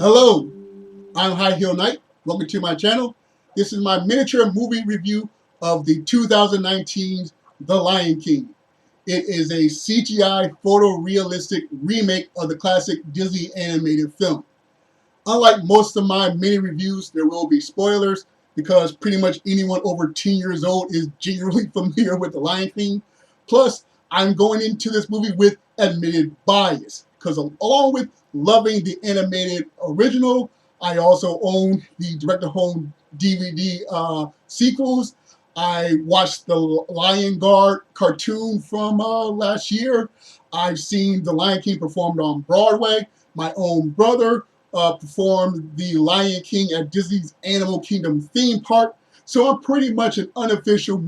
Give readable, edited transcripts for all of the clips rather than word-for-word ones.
Hello, I'm High Heel Knight. Welcome to my channel. This is my miniature movie review of the 2019 The Lion King. It is a CGI photorealistic remake of the classic Disney animated film. Unlike most of my mini reviews, there will be spoilers because pretty much anyone over 10 years old is generally familiar with The Lion King. Plus, I'm going into this movie with admitted bias because along with loving the animated original, I also own the direct-to-home DVD sequels. I watched the Lion Guard cartoon from last year. I've seen The Lion King performed on Broadway. My own brother performed The Lion King at Disney's Animal Kingdom theme park. So I'm pretty much an unofficial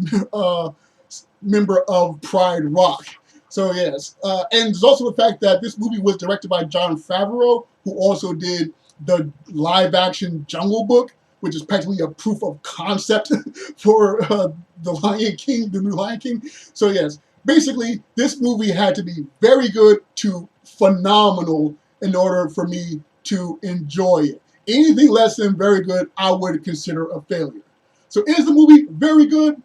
member of Pride Rock. So yes, and there's also the fact that this movie was directed by John Favreau, who also did the live-action Jungle Book, which is practically a proof of concept for the Lion King, the new Lion King. So yes, basically this movie had to be very good to phenomenal in order for me to enjoy it. Anything less than very good, I would consider a failure. So is the movie very good?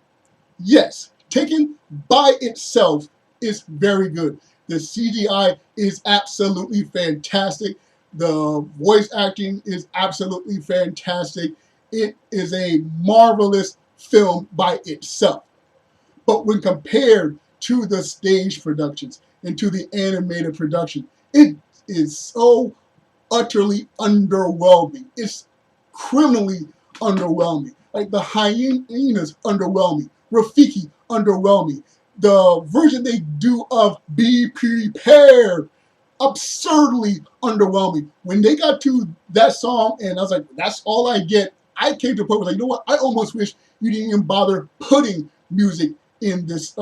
Yes. Taken by itself, is very good. The CGI is absolutely fantastic. The voice acting is absolutely fantastic. It is a marvelous film by itself. But when compared to the stage productions and to the animated production, it is so utterly underwhelming. It's criminally underwhelming. Like the hyenas underwhelming. Rafiki underwhelming. The version they do of Be Prepared, absurdly underwhelming. When they got to that song and I was like, that's all I get, I came to a point where I was like, you know what, I almost wish you didn't even bother putting music in this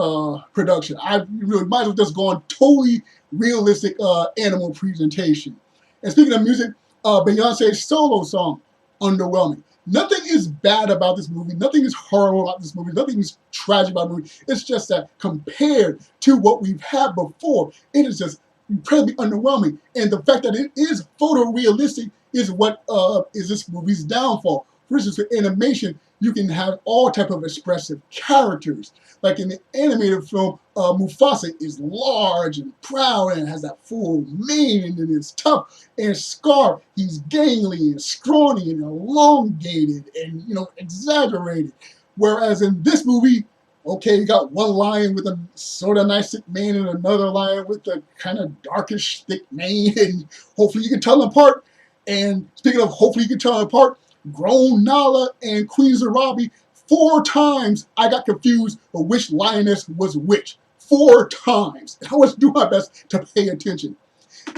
production. I really might as well just gone totally realistic animal presentation. And speaking of music, Beyonce's solo song, underwhelming. Nothing is bad about this movie. Nothing is horrible about this movie. Nothing is tragic about the movie. It's just that compared to what we've had before, it is just incredibly underwhelming. And the fact that it is photorealistic is what is this movie's downfall. For instance, with animation, you can have all type of expressive characters. Like in the animated film, Mufasa is large and proud and has that full mane and is tough. And Scar, he's gangly and scrawny and elongated and, you know, exaggerated. Whereas in this movie, okay, you got one lion with a sort of nice thick mane and another lion with a kind of darkish thick mane, and hopefully you can tell them apart. And speaking of hopefully you can tell them apart, grown Nala and Queen Zarabi, 4 times I got confused of which lioness was which. 4 times. I was doing my best to pay attention.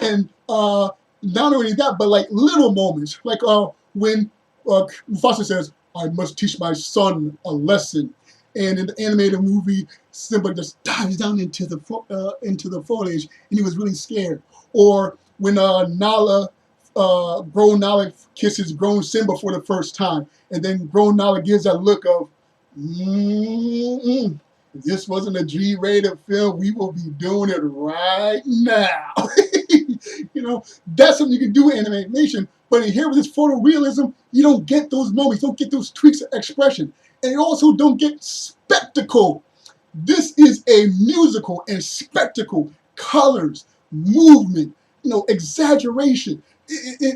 And not only that, but like little moments, like when Mufasa says, "I must teach my son a lesson." And in the animated movie, Simba just dives down into the foliage, and he was really scared. Or when grown Nala kisses grown Simba for the first time, and then grown Nala gives that look of, if this wasn't a G-rated film, we will be doing it right now. You know, that's something you can do in animation, but in here with this photorealism, you don't get those moments, you don't get those tweaks of expression. And you also don't get spectacle. This is a musical, and spectacle, colors, movement, you know, exaggeration.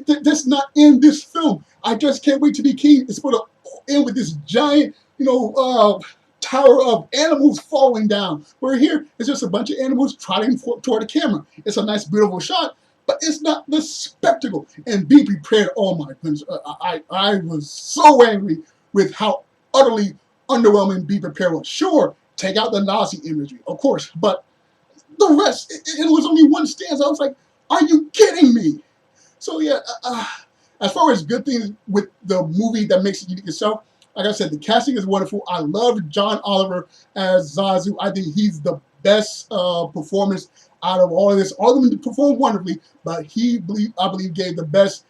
That's not in this film. I just can't wait to be king. It's going to end with this giant, you know, tower of animals falling down. Where here, it's just a bunch of animals trotting toward the camera. It's a nice, beautiful shot, but it's not the spectacle. And Be Prepared, oh my goodness, I was so angry with how utterly underwhelming Be Prepared was. Sure, take out the Nazi imagery, of course, but the rest, it was only one stanza. I was like, are you kidding me? So yeah, as far as good things with the movie that makes it unique itself, like I said, the casting is wonderful. I love John Oliver as Zazu. I think he's the best performance out of all of this. All of them performed wonderfully, but I believe gave the best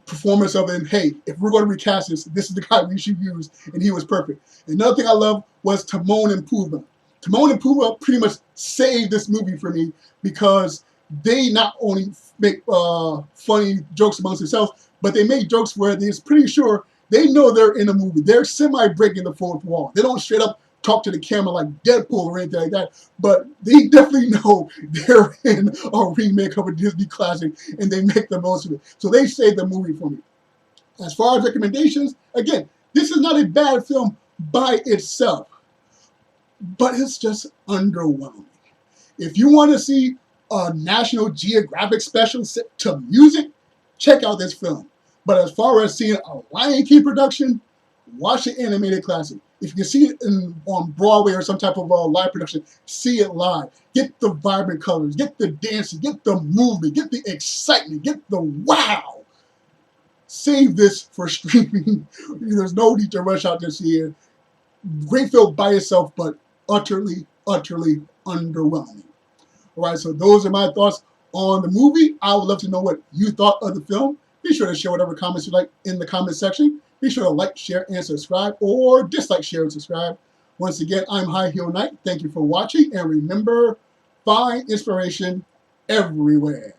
performance of it. Hey, if we're going to recast this is the guy we should use, and he was perfect. Another thing I love was Timon and Pumbaa. Timon and Pumbaa pretty much saved this movie for me because they not only make funny jokes amongst themselves, but they make jokes where they're pretty sure they know they're in a movie. They're semi-breaking the fourth wall. They don't straight up talk to the camera like Deadpool or anything like that, but they definitely know they're in a remake of a Disney classic, and they make the most of it. So they saved the movie for me. As far as recommendations, again, this is not a bad film by itself, but it's just underwhelming. If you want to see a National Geographic special set to music, check out this film. But as far as seeing a Lion King production, watch the animated classic. If you can see it on Broadway or some type of live production, see it live. Get the vibrant colors, get the dancing, get the movement, get the excitement, get the wow. Save this for streaming. There's no need to rush out to see it. Great film by itself, but utterly, utterly underwhelming. All right, so those are my thoughts on the movie. I would love to know what you thought of the film. Be sure to share whatever comments you like in the comment section. Be sure to like, share, and subscribe, or dislike, share, and subscribe. Once again, I'm High Heel Knight. Thank you for watching, and remember, find inspiration everywhere.